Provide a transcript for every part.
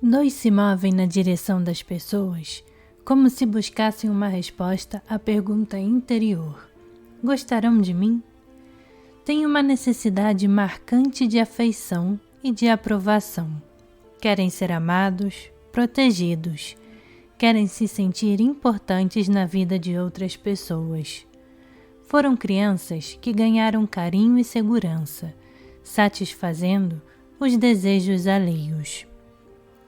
Dois se movem na direção das pessoas, como se buscassem uma resposta à pergunta interior: gostarão de mim? Têm uma necessidade marcante de afeição e de aprovação. Querem ser amados, protegidos, querem se sentir importantes na vida de outras pessoas. Foram crianças que ganharam carinho e segurança, satisfazendo os desejos alheios.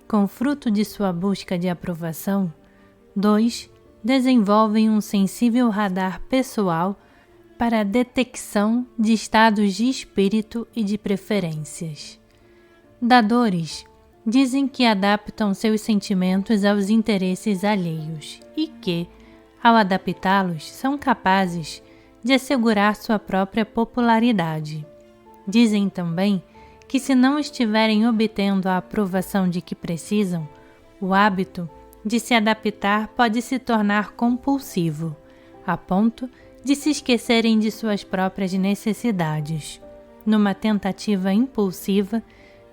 Com fruto de sua busca de aprovação, dois desenvolvem um sensível radar pessoal para a detecção de estados de espírito e de preferências. Dadores dizem que adaptam seus sentimentos aos interesses alheios e que, ao adaptá-los, são capazes de assegurar sua própria popularidade. Dizem também que, se não estiverem obtendo a aprovação de que precisam, o hábito de se adaptar pode se tornar compulsivo, a ponto de se esquecerem de suas próprias necessidades, numa tentativa impulsiva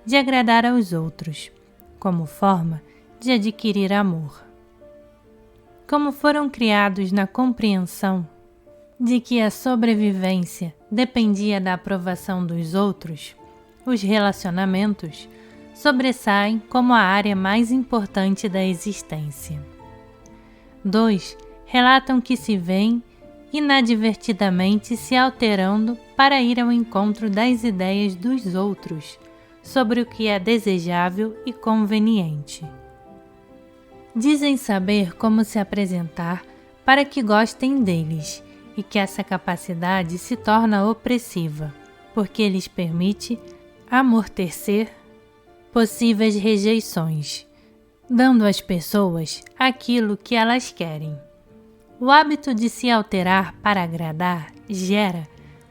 de agradar aos outros, como forma de adquirir amor. Como foram criados na compreensão de que a sobrevivência dependia da aprovação dos outros, os relacionamentos sobressaem como a área mais importante da existência. Dois relatam que se veem inadvertidamente se alterando para ir ao encontro das ideias dos outros sobre o que é desejável e conveniente. Dizem saber como se apresentar para que gostem deles e que essa capacidade se torna opressiva, porque lhes permite amortecer possíveis rejeições, dando às pessoas aquilo que elas querem. O hábito de se alterar para agradar gera,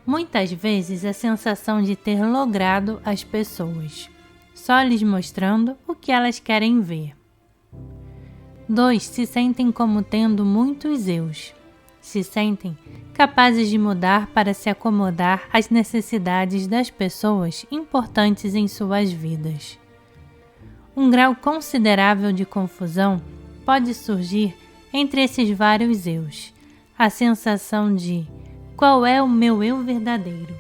muitas vezes, a sensação de ter logrado as pessoas, só lhes mostrando o que elas querem ver. Dois se sentem como tendo muitos eus, se sentem capazes de mudar para se acomodar às necessidades das pessoas importantes em suas vidas. Um grau considerável de confusão pode surgir entre esses vários eus, a sensação de qual é o meu eu verdadeiro?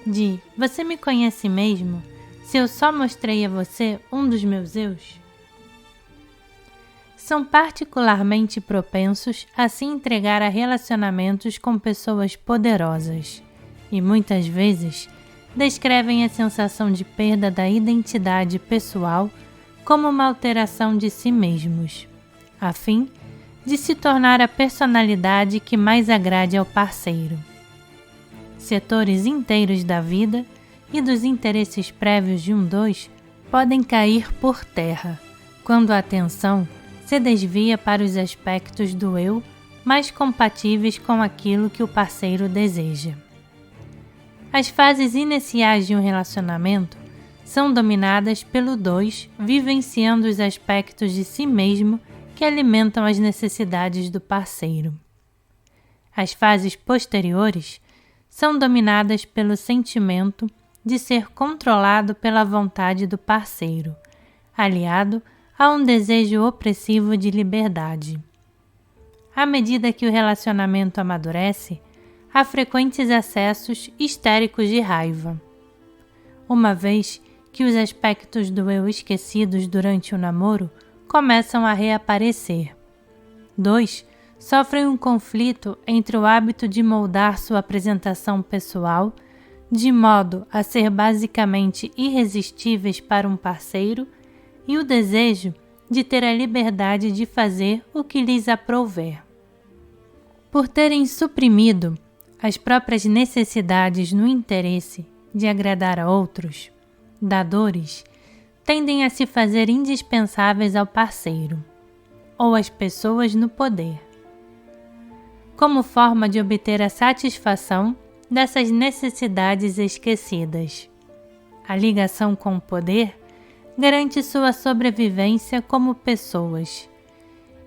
De você me conhece mesmo se eu só mostrei a você um dos meus eus? São particularmente propensos a se entregar a relacionamentos com pessoas poderosas e muitas vezes descrevem a sensação de perda da identidade pessoal como uma alteração de si mesmos, a fim de se tornar a personalidade que mais agrade ao parceiro. Setores inteiros da vida e dos interesses prévios de um dois podem cair por terra quando a atenção se desvia para os aspectos do eu mais compatíveis com aquilo que o parceiro deseja. As fases iniciais de um relacionamento são dominadas pelo dois vivenciando os aspectos de si mesmo que alimentam as necessidades do parceiro. As fases posteriores são dominadas pelo sentimento de ser controlado pela vontade do parceiro, aliado a um desejo opressivo de liberdade. À medida que o relacionamento amadurece, há frequentes acessos histéricos de raiva. Uma vez que os aspectos do eu esquecidos durante o namoro começam a reaparecer. Dois sofrem um conflito entre o hábito de moldar sua apresentação pessoal de modo a ser basicamente irresistíveis para um parceiro e o desejo de ter a liberdade de fazer o que lhes aprouver. Por terem suprimido as próprias necessidades no interesse de agradar a outros, dadores tendem a se fazer indispensáveis ao parceiro ou às pessoas no poder, como forma de obter a satisfação dessas necessidades esquecidas. A ligação com o poder garante sua sobrevivência como pessoas,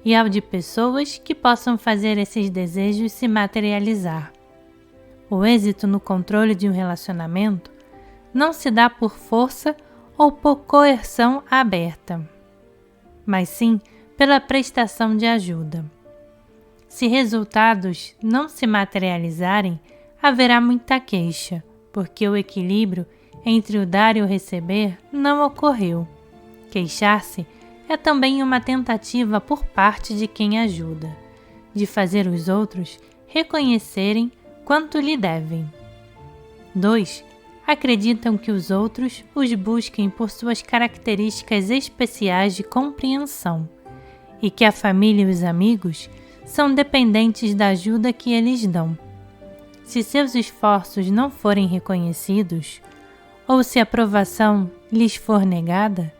e ao de pessoas que possam fazer esses desejos se materializar. O êxito no controle de um relacionamento não se dá por força ou por coerção aberta, mas sim pela prestação de ajuda. Se resultados não se materializarem, haverá muita queixa, porque o equilíbrio entre o dar e o receber não ocorreu. Queixar-se é também uma tentativa por parte de quem ajuda, de fazer os outros reconhecerem quanto lhe devem. 2. Acreditam que os outros os busquem por suas características especiais de compreensão e que a família e os amigos são dependentes da ajuda que eles dão. Se seus esforços não forem reconhecidos, ou se a aprovação lhes for negada,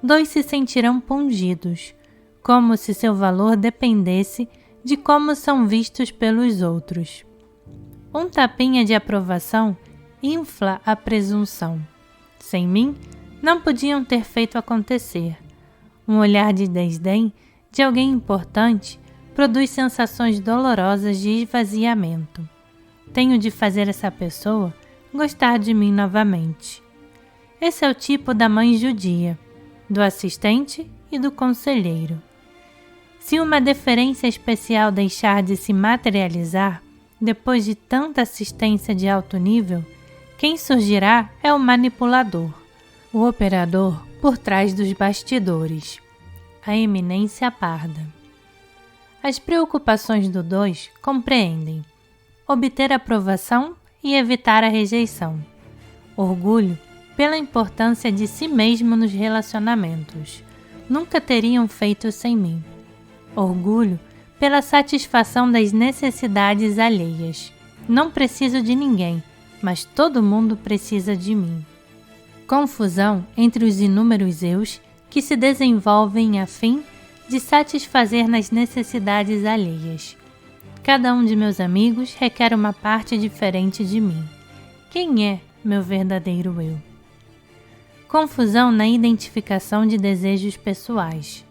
2 se sentirão pungidos, como se seu valor dependesse de como são vistos pelos outros. Um tapinha de aprovação infla a presunção. Sem mim, não podiam ter feito acontecer. Um olhar de desdém de alguém importante produz sensações dolorosas de esvaziamento. Tenho de fazer essa pessoa gostar de mim novamente. Esse é o tipo da mãe judia, do assistente e do conselheiro. Se uma deferência especial deixar de se materializar depois de tanta assistência de alto nível, quem surgirá é o manipulador, o operador por trás dos bastidores, a eminência parda. As preocupações do 2 compreendem obter aprovação e evitar a rejeição, orgulho pela importância de si mesmo nos relacionamentos, nunca teriam feito sem mim, orgulho pela satisfação das necessidades alheias, não preciso de ninguém, mas todo mundo precisa de mim. Confusão entre os inúmeros eus que se desenvolvem a fim de satisfazer nas necessidades alheias. Cada um de meus amigos requer uma parte diferente de mim. Quem é meu verdadeiro eu? Confusão na identificação de desejos pessoais.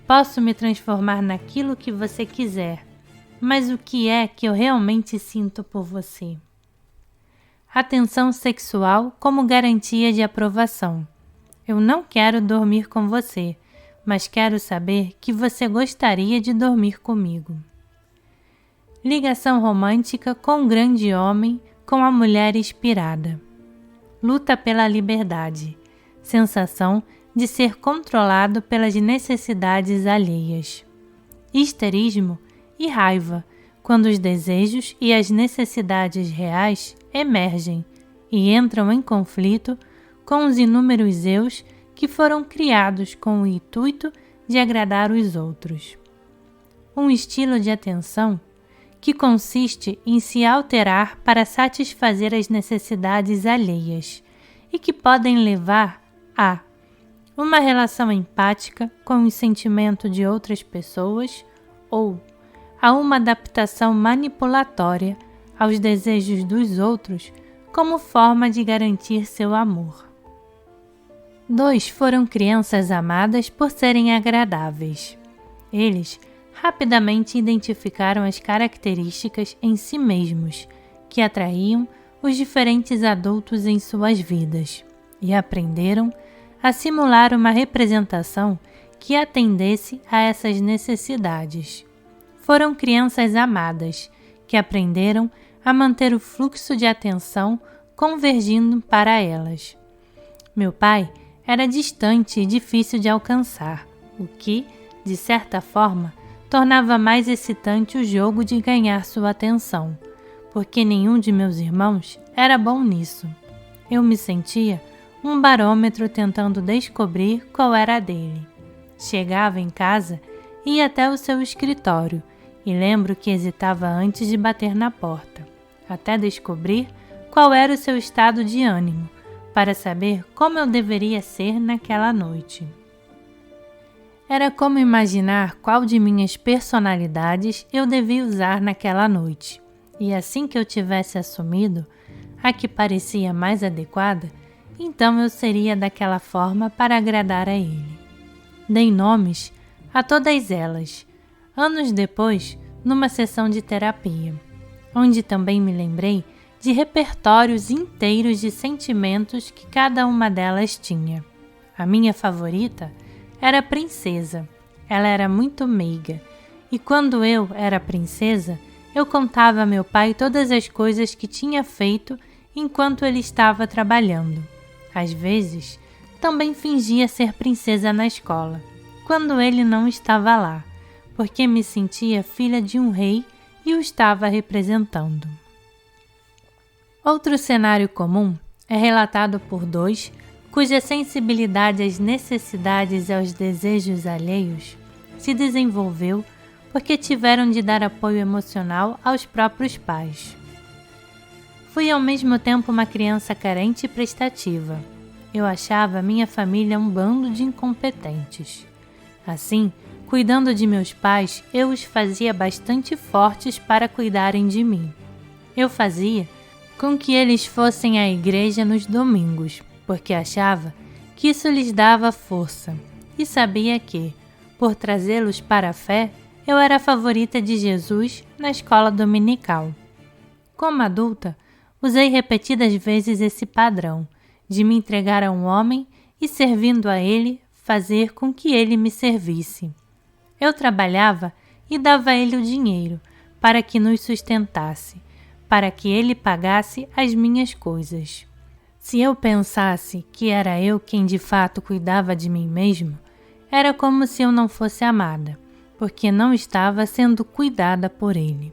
Posso me transformar naquilo que você quiser, mas o que é que eu realmente sinto por você? Atenção sexual como garantia de aprovação. Eu não quero dormir com você, mas quero saber que você gostaria de dormir comigo. Ligação romântica com o grande homem com a mulher inspirada. Luta pela liberdade. Sensação de ser controlado pelas necessidades alheias. Histerismo e raiva, quando os desejos e as necessidades reais emergem e entram em conflito com os inúmeros eus que foram criados com o intuito de agradar os outros. Um estilo de atenção que consiste em se alterar para satisfazer as necessidades alheias e que podem levar a uma relação empática com o sentimento de outras pessoas ou a uma adaptação manipulatória aos desejos dos outros como forma de garantir seu amor. 2 foram crianças amadas por serem agradáveis. Eles rapidamente identificaram as características em si mesmos que atraíam os diferentes adultos em suas vidas e aprenderam a simular uma representação que atendesse a essas necessidades. Foram crianças amadas que aprenderam a manter o fluxo de atenção convergindo para elas. Meu pai era distante e difícil de alcançar, o que, de certa forma, tornava mais excitante o jogo de ganhar sua atenção, porque nenhum de meus irmãos era bom nisso. Eu me sentia um barômetro tentando descobrir qual era a dele. Chegava em casa e ia até o seu escritório, e lembro que hesitava antes de bater na porta, até descobrir qual era o seu estado de ânimo, para saber como eu deveria ser naquela noite. Era como imaginar qual de minhas personalidades eu devia usar naquela noite, e assim que eu tivesse assumido a que parecia mais adequada, então eu seria daquela forma para agradar a ele. Dei nomes a todas elas, anos depois, numa sessão de terapia, onde também me lembrei de repertórios inteiros de sentimentos que cada uma delas tinha. A minha favorita era a princesa. Ela era muito meiga, e quando eu era princesa, eu contava a meu pai todas as coisas que tinha feito enquanto ele estava trabalhando. Às vezes, também fingia ser princesa na escola, quando ele não estava lá, porque me sentia filha de um rei e o estava representando. Outro cenário comum é relatado por dois cuja sensibilidade às necessidades e aos desejos alheios se desenvolveu porque tiveram de dar apoio emocional aos próprios pais. Fui ao mesmo tempo uma criança carente e prestativa. Eu achava minha família um bando de incompetentes. Assim, cuidando de meus pais, eu os fazia bastante fortes para cuidarem de mim. Eu fazia com que eles fossem à igreja nos domingos, porque achava que isso lhes dava força, e sabia que, por trazê-los para a fé, eu era a favorita de Jesus na escola dominical. Como adulta, usei repetidas vezes esse padrão, de me entregar a um homem e, servindo a ele, fazer com que ele me servisse. Eu trabalhava e dava a ele o dinheiro para que nos sustentasse, para que ele pagasse as minhas coisas. Se eu pensasse que era eu quem de fato cuidava de mim mesmo, era como se eu não fosse amada, porque não estava sendo cuidada por ele.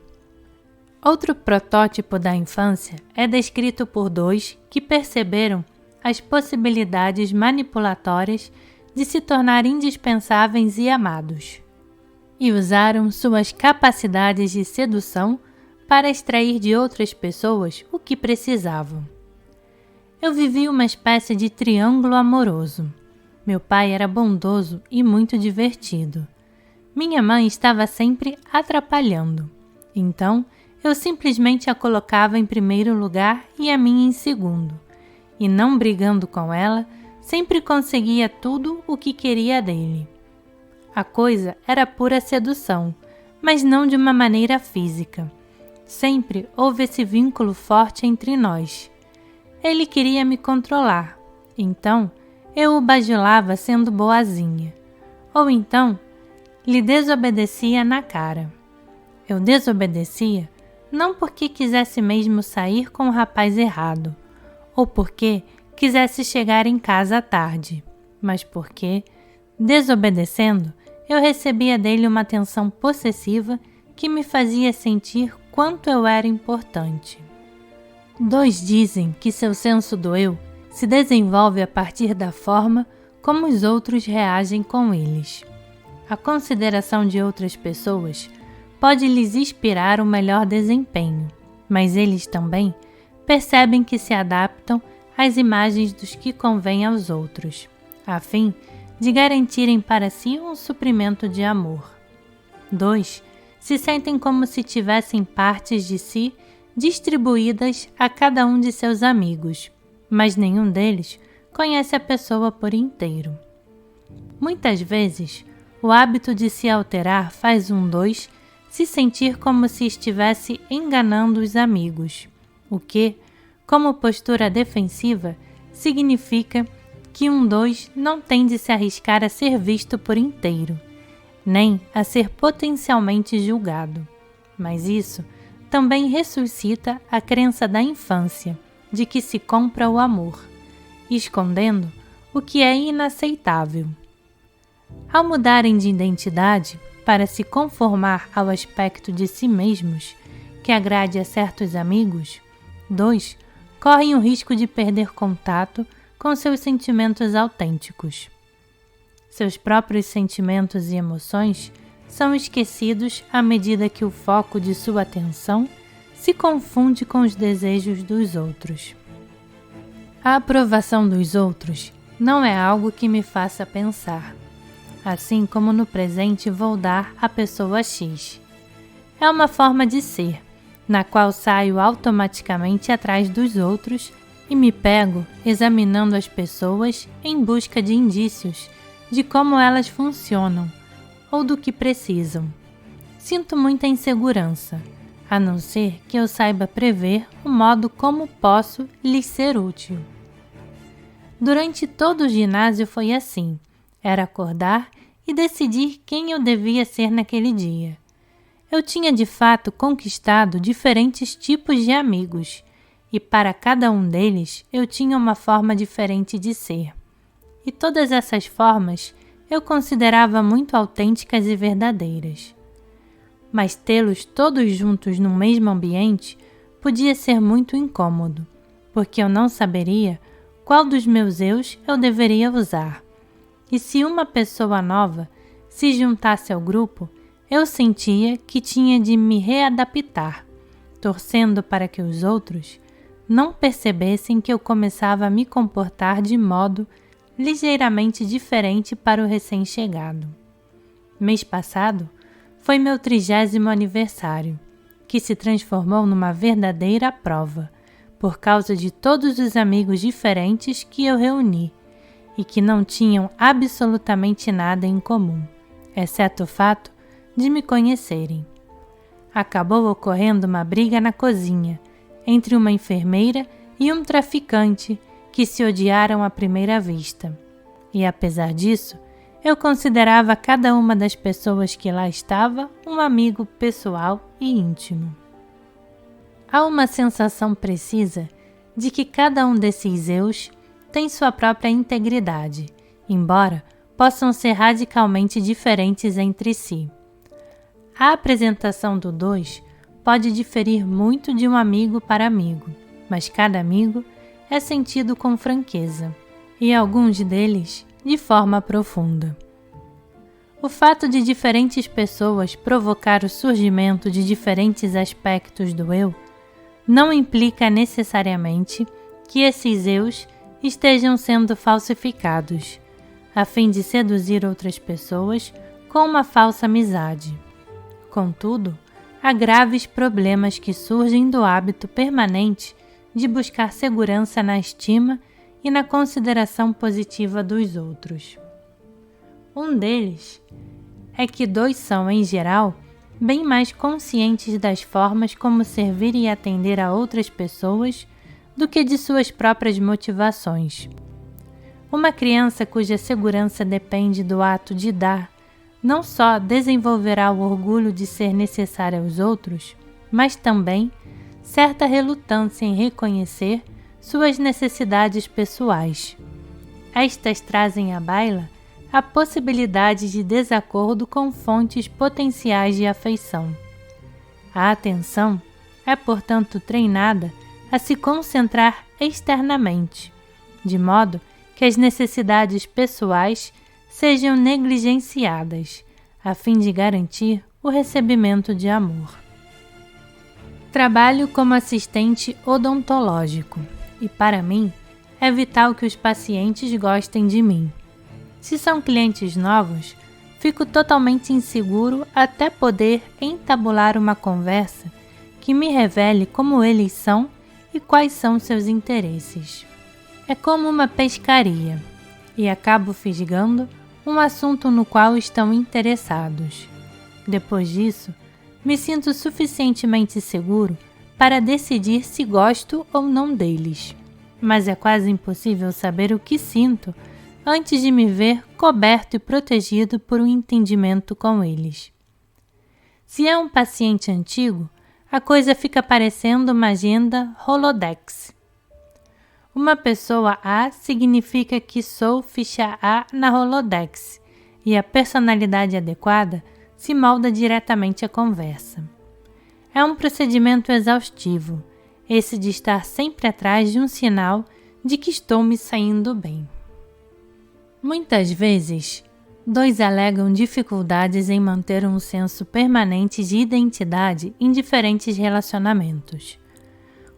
Outro protótipo da infância é descrito por dois que perceberam as possibilidades manipulatórias de se tornar indispensáveis e amados, e usaram suas capacidades de sedução para extrair de outras pessoas o que precisavam. Eu vivi uma espécie de triângulo amoroso. Meu pai era bondoso e muito divertido. Minha mãe estava sempre atrapalhando. Então, eu simplesmente a colocava em primeiro lugar e a minha em segundo. E não brigando com ela, sempre conseguia tudo o que queria dele. A coisa era pura sedução, mas não de uma maneira física. Sempre houve esse vínculo forte entre nós. Ele queria me controlar, então eu o bajulava sendo boazinha, ou então lhe desobedecia na cara. Eu desobedecia não porque quisesse mesmo sair com o rapaz errado, ou porque quisesse chegar em casa à tarde, mas porque, desobedecendo, eu recebia dele uma atenção possessiva que me fazia sentir quanto eu era importante. Dois dizem que seu senso do eu se desenvolve a partir da forma como os outros reagem com eles. A consideração de outras pessoas pode lhes inspirar um melhor desempenho, mas eles também percebem que se adaptam às imagens dos que convém aos outros, a fim de garantirem para si um suprimento de amor. Dois se sentem como se tivessem partes de si distribuídas a cada um de seus amigos, mas nenhum deles conhece a pessoa por inteiro. Muitas vezes, o hábito de se alterar faz dois se sentir como se estivesse enganando os amigos, o que, como postura defensiva, significa que dois não tem de se arriscar a ser visto por inteiro, nem a ser potencialmente julgado. Mas isso também ressuscita a crença da infância de que se compra o amor, escondendo o que é inaceitável. Ao mudarem de identidade para se conformar ao aspecto de si mesmos que agrade a certos amigos, dois correm o risco de perder contato com seus sentimentos autênticos. Seus próprios sentimentos e emoções são esquecidos à medida que o foco de sua atenção se confunde com os desejos dos outros. A aprovação dos outros não é algo que me faça pensar, assim como no presente vou dar à pessoa X. É uma forma de ser, na qual saio automaticamente atrás dos outros e me pego examinando as pessoas em busca de indícios de como elas funcionam ou do que precisam. Sinto muita insegurança, a não ser que eu saiba prever o modo como posso lhes ser útil. Durante todo o ginásio foi assim, era acordar e decidir quem eu devia ser naquele dia. Eu tinha de fato conquistado diferentes tipos de amigos, e para cada um deles eu tinha uma forma diferente de ser. E todas essas formas eu considerava muito autênticas e verdadeiras. Mas tê-los todos juntos no mesmo ambiente podia ser muito incômodo, porque eu não saberia qual dos meus eus eu deveria usar. E se uma pessoa nova se juntasse ao grupo, eu sentia que tinha de me readaptar, torcendo para que os outros não percebessem que eu começava a me comportar de modo ligeiramente diferente para o recém-chegado. Mês passado foi meu 30º aniversário, que se transformou numa verdadeira prova, por causa de todos os amigos diferentes que eu reuni e que não tinham absolutamente nada em comum, exceto o fato de me conhecerem. Acabou ocorrendo uma briga na cozinha entre uma enfermeira e um traficante que se odiaram à primeira vista. E apesar disso, eu considerava cada uma das pessoas que lá estava um amigo pessoal e íntimo. Há uma sensação precisa de que cada um desses eus tem sua própria integridade, embora possam ser radicalmente diferentes entre si. A apresentação do 2 pode diferir muito de um amigo para amigo, mas cada amigo é sentido com franqueza, e alguns deles de forma profunda. O fato de diferentes pessoas provocar o surgimento de diferentes aspectos do eu não implica necessariamente que esses eus estejam sendo falsificados, a fim de seduzir outras pessoas com uma falsa amizade. Contudo, há graves problemas que surgem do hábito permanente de buscar segurança na estima e na consideração positiva dos outros. Um deles é que 2 são, em geral, bem mais conscientes das formas como servir e atender a outras pessoas do que de suas próprias motivações. Uma criança cuja segurança depende do ato de dar, não só desenvolverá o orgulho de ser necessária aos outros, mas também certa relutância em reconhecer suas necessidades pessoais. Estas trazem à baila a possibilidade de desacordo com fontes potenciais de afeição. A atenção é, portanto, treinada a se concentrar externamente, de modo que as necessidades pessoais sejam negligenciadas, a fim de garantir o recebimento de amor. Trabalho como assistente odontológico e, para mim, é vital que os pacientes gostem de mim. Se são clientes novos, fico totalmente inseguro até poder entabular uma conversa que me revele como eles são e quais são seus interesses. É como uma pescaria, e acabo fisgando um assunto no qual estão interessados. Depois disso, me sinto suficientemente seguro para decidir se gosto ou não deles, mas é quase impossível saber o que sinto antes de me ver coberto e protegido por um entendimento com eles. Se é um paciente antigo, a coisa fica parecendo uma agenda Rolodex. Uma pessoa A significa que sou ficha A na Rolodex, e a personalidade adequada se molda diretamente à conversa. É um procedimento exaustivo, esse de estar sempre atrás de um sinal de que estou me saindo bem. Muitas vezes, 2 alegam dificuldades em manter um senso permanente de identidade em diferentes relacionamentos.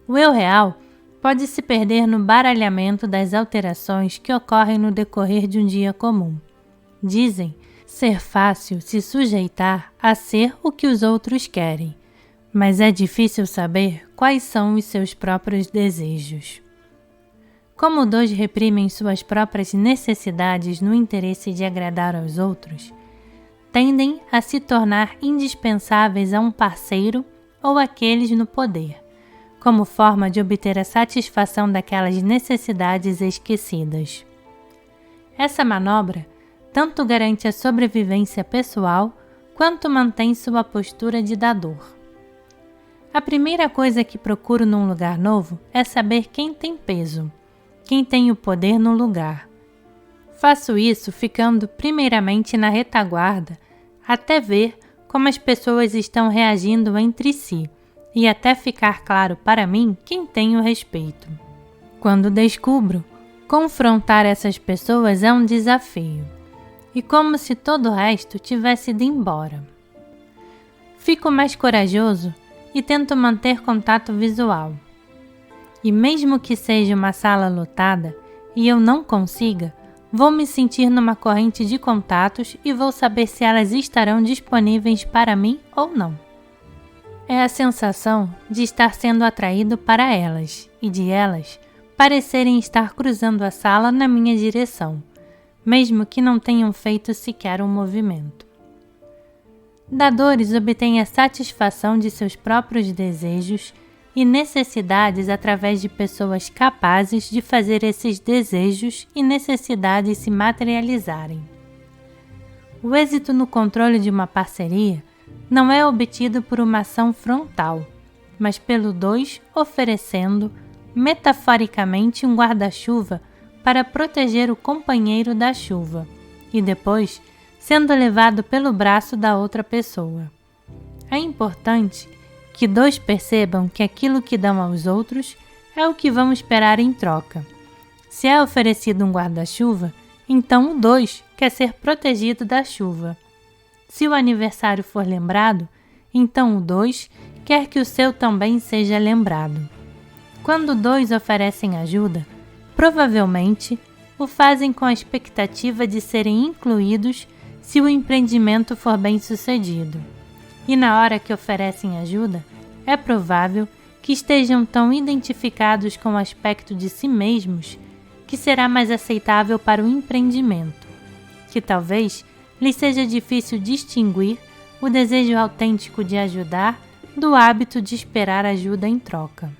O eu real pode se perder no baralhamento das alterações que ocorrem no decorrer de um dia comum. Dizem ser fácil se sujeitar a ser o que os outros querem, mas é difícil saber quais são os seus próprios desejos. Como 2 reprimem suas próprias necessidades no interesse de agradar aos outros, tendem a se tornar indispensáveis a um parceiro ou aqueles no poder, como forma de obter a satisfação daquelas necessidades esquecidas. Essa manobra tanto garante a sobrevivência pessoal quanto mantém sua postura de dador. A primeira coisa que procuro num lugar novo é saber quem tem peso, quem tem o poder no lugar. Faço isso ficando primeiramente na retaguarda até ver como as pessoas estão reagindo entre si e até ficar claro para mim quem tem o respeito. Quando descubro, confrontar essas pessoas é um desafio, e como se todo o resto tivesse ido embora. Fico mais corajoso e tento manter contato visual. E mesmo que seja uma sala lotada e eu não consiga, vou me sentir numa corrente de contatos e vou saber se elas estarão disponíveis para mim ou não. É a sensação de estar sendo atraído para elas e de elas parecerem estar cruzando a sala na minha direção, mesmo que não tenham feito sequer um movimento. Dadores obtêm a satisfação de seus próprios desejos e necessidades através de pessoas capazes de fazer esses desejos e necessidades se materializarem. O êxito no controle de uma parceria não é obtido por uma ação frontal, mas pelo dois oferecendo, metaforicamente, um guarda-chuva para proteger o companheiro da chuva e depois sendo levado pelo braço da outra pessoa. É importante que dois percebam que aquilo que dão aos outros é o que vão esperar em troca. Se é oferecido um guarda-chuva, então o dois quer ser protegido da chuva. Se o aniversário for lembrado, então o dois quer que o seu também seja lembrado. Quando dois oferecem ajuda, provavelmente o fazem com a expectativa de serem incluídos se o empreendimento for bem sucedido. E na hora que oferecem ajuda, é provável que estejam tão identificados com o aspecto de si mesmos que será mais aceitável para o empreendimento, que talvez lhes seja difícil distinguir o desejo autêntico de ajudar do hábito de esperar ajuda em troca.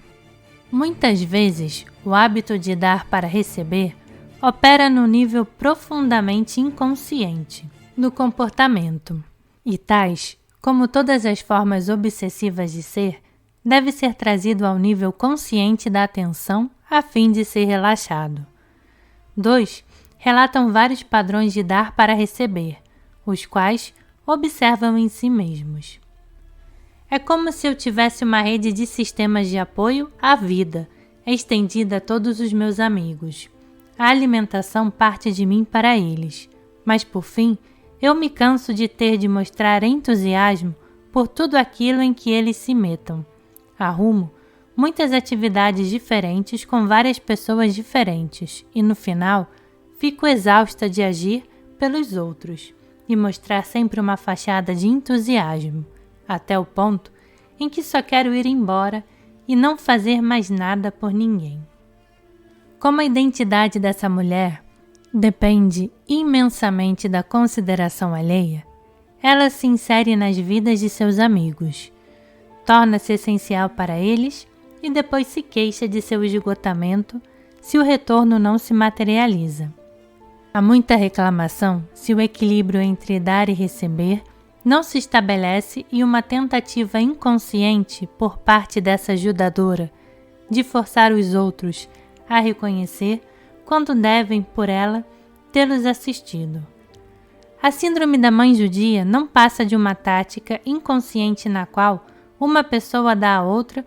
Muitas vezes, o hábito de dar para receber opera no nível profundamente inconsciente do comportamento, e tais, como todas as formas obsessivas de ser, deve ser trazido ao nível consciente da atenção a fim de ser relaxado. 2. Relatam vários padrões de dar para receber, os quais observam em si mesmos. É como se eu tivesse uma rede de sistemas de apoio à vida, estendida a todos os meus amigos. A alimentação parte de mim para eles, mas por fim, eu me canso de ter de mostrar entusiasmo por tudo aquilo em que eles se metam. Arrumo muitas atividades diferentes com várias pessoas diferentes e no final fico exausta de agir pelos outros e mostrar sempre uma fachada de entusiasmo, até o ponto em que só quero ir embora e não fazer mais nada por ninguém. Como a identidade dessa mulher depende imensamente da consideração alheia, ela se insere nas vidas de seus amigos, torna-se essencial para eles e depois se queixa de seu esgotamento se o retorno não se materializa. Há muita reclamação se o equilíbrio entre dar e receber não se estabelece e uma tentativa inconsciente por parte dessa ajudadora de forçar os outros a reconhecer quando devem, por ela, tê-los assistido. A síndrome da mãe judia não passa de uma tática inconsciente na qual uma pessoa dá a outra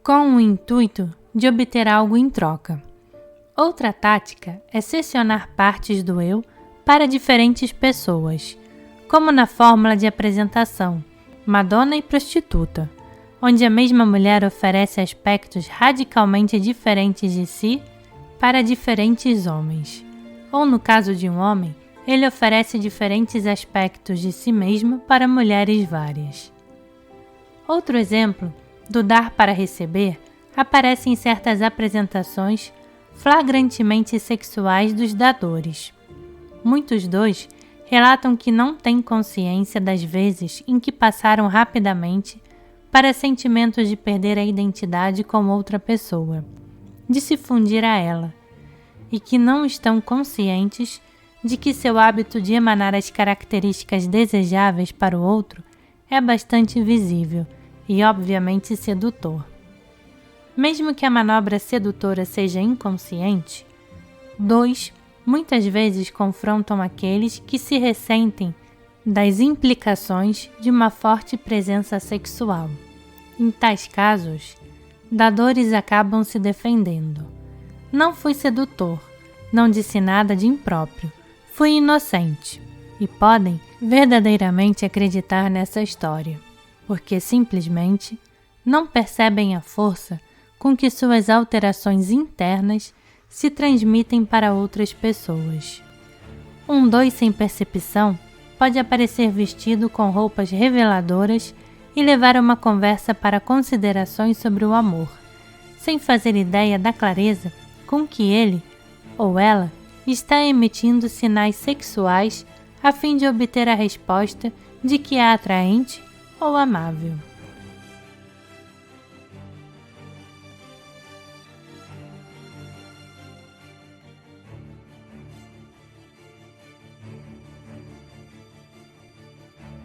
com o intuito de obter algo em troca. Outra tática é cessionar partes do eu para diferentes pessoas, como na fórmula de apresentação Madonna e prostituta, onde a mesma mulher oferece aspectos radicalmente diferentes de si para diferentes homens. Ou no caso de um homem, ele oferece diferentes aspectos de si mesmo para mulheres várias. Outro exemplo do dar para receber aparece em certas apresentações flagrantemente sexuais dos dadores. Muitos dois relatam que não têm consciência das vezes em que passaram rapidamente para sentimentos de perder a identidade com outra pessoa, de se fundir a ela, e que não estão conscientes de que seu hábito de emanar as características desejáveis para o outro é bastante visível e obviamente sedutor. Mesmo que a manobra sedutora seja inconsciente, 2 muitas vezes confrontam aqueles que se ressentem das implicações de uma forte presença sexual. Em tais casos, dadores acabam se defendendo. Não fui sedutor, não disse nada de impróprio, fui inocente. E podem verdadeiramente acreditar nessa história, porque simplesmente não percebem a força com que suas alterações internas se transmitem para outras pessoas. Um 2 sem percepção pode aparecer vestido com roupas reveladoras e levar uma conversa para considerações sobre o amor, sem fazer ideia da clareza com que ele ou ela está emitindo sinais sexuais a fim de obter a resposta de que é atraente ou amável.